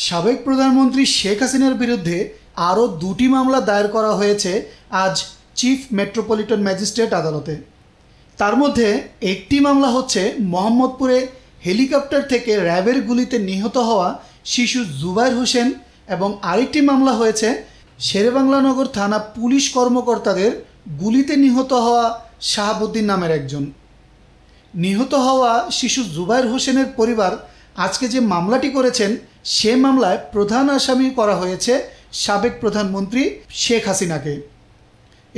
সাবেক প্রধানমন্ত্রী শেখ হাসিনার বিরুদ্ধে আরও দুটি মামলা দায়ের করা হয়েছে আজ চিফ মেট্রোপলিটন ম্যাজিস্ট্রেট আদালতে। তার মধ্যে একটি মামলা হচ্ছে মোহাম্মদপুরে হেলিকপ্টার থেকে র্যাবের গুলিতে নিহত হওয়া শিশু জুবায়ের হোসেন এবং আরেকটি মামলা হয়েছে শেরেবাংলানগর থানা পুলিশ কর্মকর্তাদের গুলিতে নিহত হওয়া শাহাবুদ্দিন নামের একজন। নিহত হওয়া শিশু জুবায়ের হোসেনের পরিবার আজকে যে মামলাটি করেছেন সে মামলায় প্রধান আসামি করা হয়েছে সাবেক প্রধানমন্ত্রী শেখ হাসিনাকে।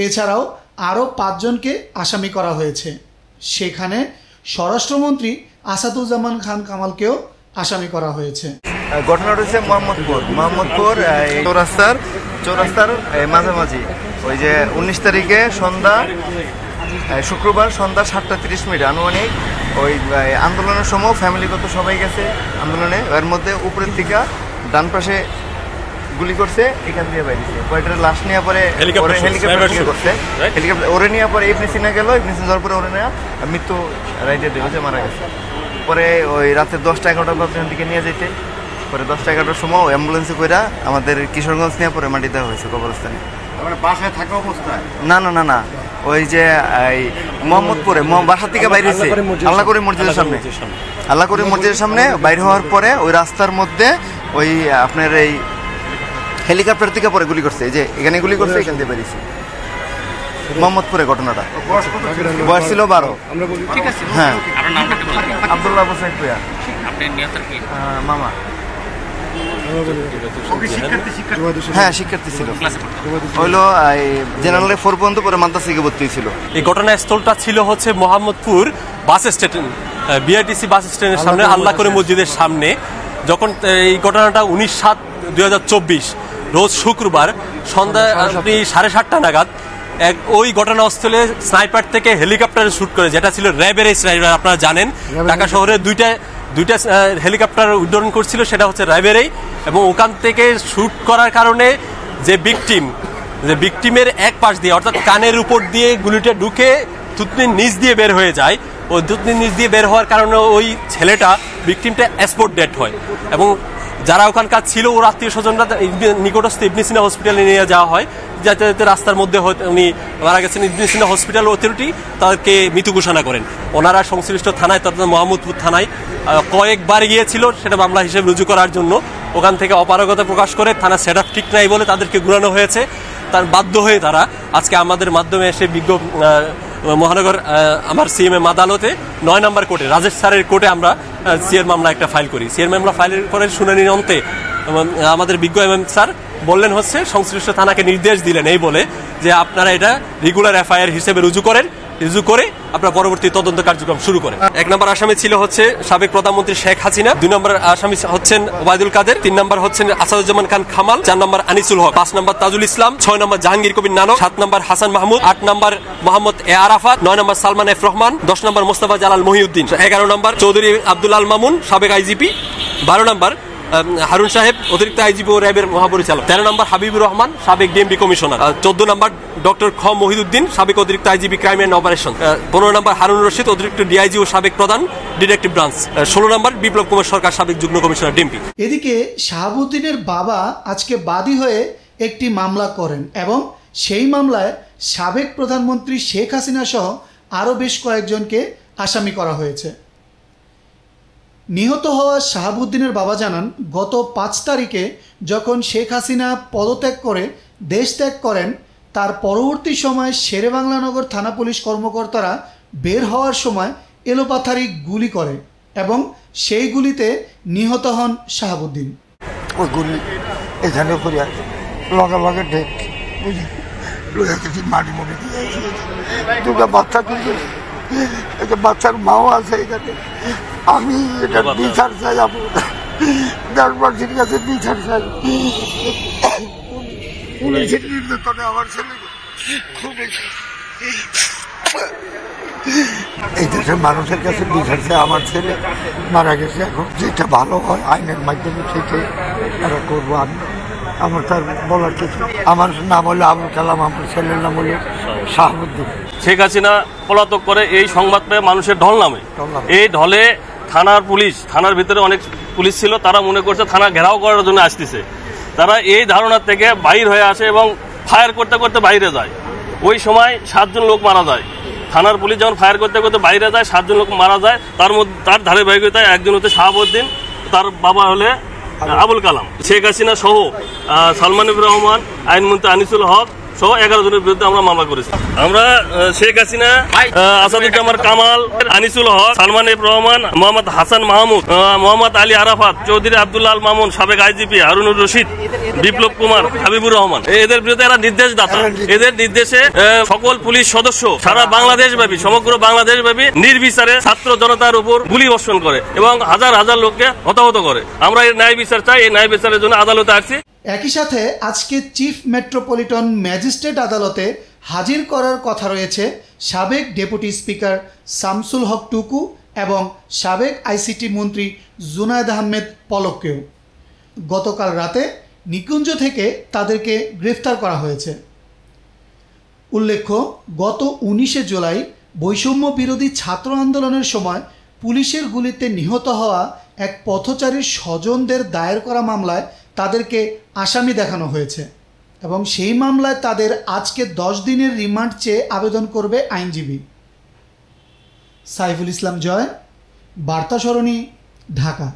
এছাড়াও আরও 5 জনকে আসামি করা হয়েছে। সেখানে স্বরাষ্ট্রমন্ত্রী আসাদুজ্জামান খান কামালকেও আসামি করা হয়েছে। ঘটনাটা হচ্ছে মোহাম্মদপুর চৌরাস্তার মাঝামাঝি ওই যে 19 তারিখে শুক্রবার সন্ধ্যা 7টা 30 মিনিট আনুমানিক ওই আন্দোলনের সময় ফ্যামিলিগত সবাই গেছে আন্দোলনে। এর মধ্যে উপরের থেকে ডান পাশে গুলি করছে, এখান দিয়ে বাইরেছে কয়েকটার লাশ নিয়ে পরে হেলিকপ্টার থেকে করছে। হেলিকপ্টার ওরে নিয়ে পরে ইবনে সিনা গেল, ইবনে সিনা যাওয়ার পরে ওরে নেওয়া মৃত্যু রাইটে দেওয়া যে মারা গেছে। পরে ওই রাতে 10টা 11টা এখান থেকে নিয়ে যেতে পরে 10টা 11টার সময় অ্যাম্বুলেন্সে করে আমাদের কিশোরগঞ্জ নিয়ে পরে মাটি দেওয়া হয়েছে কবরস্থানে। বাসায় থাকা অবস্থায় না ওই যে মোহাম্মদপুরে বাসা থেকে বাইরে হয়েছে আল্লাহ করিম মসজিদের সামনে বাইরে হওয়ার পরে ওই রাস্তার মধ্যে ওই আপনার এই হেলিকপ্টার থেকে পরে গুলি করছে, যে এখানে গুলি করছে, এখান থেকে বেরিয়েছে। মোহাম্মদপুরে ঘটনাটা বয়স ছিল 12। হ্যাঁ, আব্দুল্লাহ আবু সাইদ ভূঁইয়া মামা। হ্যাঁ, শিক্ষার্থী ছিল, হইলো জেনারেল 4 পর্যন্ত পরে মাদ্রাসা থেকে ভর্তি ছিল। এই ঘটনাস্থলটা ছিল হচ্ছে মোহাম্মদপুর বাস স্ট্যান্ড, বিআরটিসি বাস স্ট্যান্ডের সামনে আল্লাহ করিম মসজিদের সামনে। যখন এই ঘটনাটা 19/7/2024 রোজ শুক্রবার সন্ধ্যা 7:30 নাগাদ ওই ঘটনাস্থলে স্নাইপার থেকে হেলিকপ্টারে শুট করে, যেটা ছিল র্যাবের স্নাইপার। আপনারা জানেন ঢাকা শহরে দুইটা হেলিকপ্টার উড্ডয়ন করছিল, সেটা হচ্ছে র্যাবেরই। এবং ওখান থেকে শুট করার কারণে যে ভিকটিমের এক পাশ দিয়ে অর্থাৎ কানের উপর দিয়ে গুলিটা ঢুকে থুতনির নিচ দিয়ে বের হয়ে যায়। ওই থুতনির নিচ দিয়ে বের হওয়ার কারণে ওই ছেলেটা ভিকটিমটা স্পট ডেড হয়। এবং যারা ওখানকার ছিল ওর আত্মীয় স্বজনরা নিকটস্থ ইবনে সিনা হসপিটালে নিয়ে যাওয়া হয়, যাতে রাস্তার মধ্যে উনি মারা গেছেন। ইবনে সিনা হসপিটাল অথরিটি তাদেরকে মৃত ঘোষণা করেন। ওনারা সংশ্লিষ্ট থানায় তথা মোহাম্মদপুর থানায় কয়েকবার গিয়েছিল সেটা মামলা হিসেবে রুজু করার জন্য। ওখান থেকে অপারগতা প্রকাশ করে থানা সেট আপ ঠিক নাই বলে তাদেরকে ঘুরানো হয়েছে। তার বাধ্য হয়ে তারা আজকে আমাদের মাধ্যমে এসে মহানগর আমার সিএমএম আদালতে 9 নম্বর কোর্টে রাজেশ স্যারের কোর্টে আমরা সিএর মামলা একটা ফাইল করি। সিএর মামলা ফাইলের পরে শুনানির অন্তে আমাদের বিজ্ঞ এমএম স্যার বললেন হচ্ছে সংশ্লিষ্ট থানাকে নির্দেশ দিলেন এই বলে যে আপনারা এটা রেগুলার এফআইআর হিসেবে রুজু করে আপনারা পরবর্তী তদন্ত কার্যক্রম শুরু করেন। 1 নম্বর আসামি ছিল হচ্ছে সাবেক প্রধানমন্ত্রী শেখ হাসিনা, 2 নম্বর আসামি হচ্ছেন ওবায়দুল কাদের, 3 নম্বর হচ্ছেন আসাদুজ্জামান খান কামাল, 4 নম্বর আনিসুল হক, 5 নম্বর তাজুল ইসলাম, 6 নম্বর জাহাঙ্গীর কবির নানক, 7 নম্বর হাসান মাহমুদ, 8 নম্বর মোহাম্মদ এ আরাফাত, 9 নম্বর সালমান এফ রহমান, 10 নম্বর মোস্তফা জালাল মহিউদ্দিন, 11 নম্বর চৌধুরী আব্দুল আল মামুন সাবেক আইজিপি, 12 নম্বর হারুন সাহেব অতিরিক্ত আইজিপি ও র্যাবের মহাপরিচালক, 13 নম্বর হাবিবুর রহমান সাবেক ডিএমপি কমিশনার, 14 নম্বর ডক্টর খ মহিদুদ্দিন সাবেক অতিরিক্ত আইজিপি ক্রাইম অ্যান্ড অপারেশন, 15 নম্বর হারুন রশিদ অতিরিক্ত ডিআইজি ও সাবেক প্রধান ডিটেকটিভ ব্রাঞ্চ, 16 নম্বর বিপ্লব কুমার সরকার সাবেক যুগ্ম কমিশনার ডিএমপি। এদিকে শাহাবুদ্দিনের বাবা আজকে বাদী হয়ে একটি মামলা করেন এবং সেই মামলায় সাবেক প্রধানমন্ত্রী শেখ হাসিনা সহ আরও বেশ কয়েকজনকে আসামি করা হয়েছে। নিহত হওয়া শাহাবুদ্দিনের বাবা জানান, গত 5 তারিখে যখন শেখ হাসিনা পদত্যাগ করে দেশ ত্যাগ করেন, তার পরবর্তী সময় শেরেবাংলানগর থানা পুলিশ কর্মকর্তারা বের হওয়ার সময় এলোপাথারি গুলি করে এবং সেই গুলিতে নিহত হন শাহাবুদ্দিন। ওই গুলি এখানে লগে ঢেক মাটি মুড়ি দিয়ে দুটো বাচ্চা তুলে, বাচ্চার মাও আছে এখানে। আমি এটা বিচার চাই, দেশবাসীর কাছে বিচার চাই। পুলিশের নির্যাতনে আমার ছেলে খুব এই দেশের মানুষের কাছে বিচার চাই। আমার ছেলে মারা গেছে, এখন যেটা ভালো হয় আইনের মাধ্যমে থেকে তারা করবো। আমি আমার তার বলার কিছু, আমার নাম হলো আবুল কালাম, আমার ছেলের নাম হলো শাহাবুদ্দিন। শেখ হাসিনা পলাতক করে এই সংবাদ পেয়ে মানুষের ঢল নামে, এই ঢলে থানার ভিতরে অনেক পুলিশ ছিল, তারা মনে করছে থানা ঘেরাও করার জন্য আসতেছে। তারা এই ধারণা থেকে বাইর হয়ে আসে এবং ফায়ার করতে করতে বাইরে যায়। ওই সময় 7 জন লোক মারা যায়। থানার পুলিশ যখন ফায়ার করতে করতে বাইরে যায়, 7 জন লোক মারা যায়। তার ধারাবাহিকতায় একজন হচ্ছে শাহাবুদ্দিন, তার বাবা হলে আবুল কালাম, শেখ হাসিনা সহ সালমান এফ রহমান, আইনমন্ত্রী আনিসুল হক সহ 11 জনের বিরুদ্ধে আমরা মামলা করেছি। আমরা শেখ হাসিনা, আসাদুজ্জামান কামাল, আনিসুল হক, সালমান এফ রহমান, মোহাম্মদ হাসান মাহমুদ, মোহাম্মদ আলী আরাফাত, চৌধুরী আব্দুল্লাহ আল মামুন, সাবেক আইজিপি হারুনুর রশিদ, বিপ্লব কুমার, হাবিবুর রহমান, এদের বিরুদ্ধে এরা নির্দেশদাতা। এদের নির্দেশে সকল পুলিশ সদস্য সারা বাংলাদেশব্যাপী, সমগ্র বাংলাদেশব্যাপী নির্বিচারে ছাত্র জনতার উপর গুলি বর্ষণ করে এবং হাজার হাজার লোককে হতাহত করে। আমরা এর ন্যায় বিচার চাই। এই ন্যায় বিচারের জন্য আদালতে আসছি। একই সাথে আজকে চিফ মেট্রোপলিটন ম্যাজিস্ট্রেট আদালতে হাজির করার কথা রয়েছে সাবেক ডেপুটি স্পিকার শামসুল হক টুকু এবং সাবেক আইসিটি মন্ত্রী জুনায়েদ আহমেদ পলককেও। গতকাল রাতে নিকুঞ্জ থেকে তাদেরকে গ্রেফতার করা হয়েছে। উল্লেখ্য, গত 19শে জুলাই বৈষম্য বিরোধী ছাত্র আন্দোলনের সময় পুলিশের গুলিতে নিহত হওয়া এক পথচারীর স্বজনদের দায়ের করা মামলায় তাদেরকে আসামি দেখানো হয়েছে এবং সেই মামলায় তাদের আজকে 10 দিনের রিমান্ড চেয়ে আবেদন করবে আইনজীবী। সাইফুল ইসলাম জয়, বার্তা সরণি, ঢাকা।